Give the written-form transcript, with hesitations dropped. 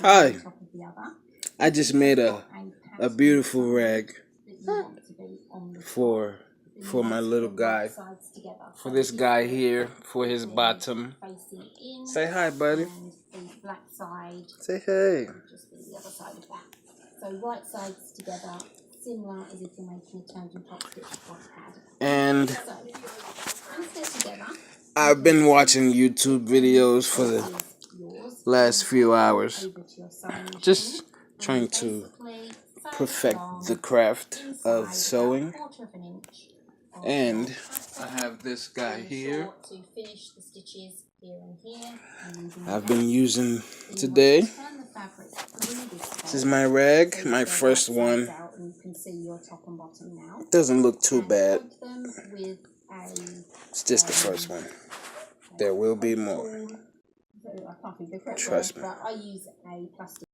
Hi, I just made a beautiful rag for my little guy. For this guy here, for his bottom. Say hi, buddy. Say hey. So right sides together, similar as if you're making a turned and top stitch front pad. And I've been watching YouTube videos for the last few hours, just trying to perfect the craft of sewing. And I have this guy here I've been using today. This is my rag, my first one. Doesn't look too bad. It's just the first one. There will be more. Trust me.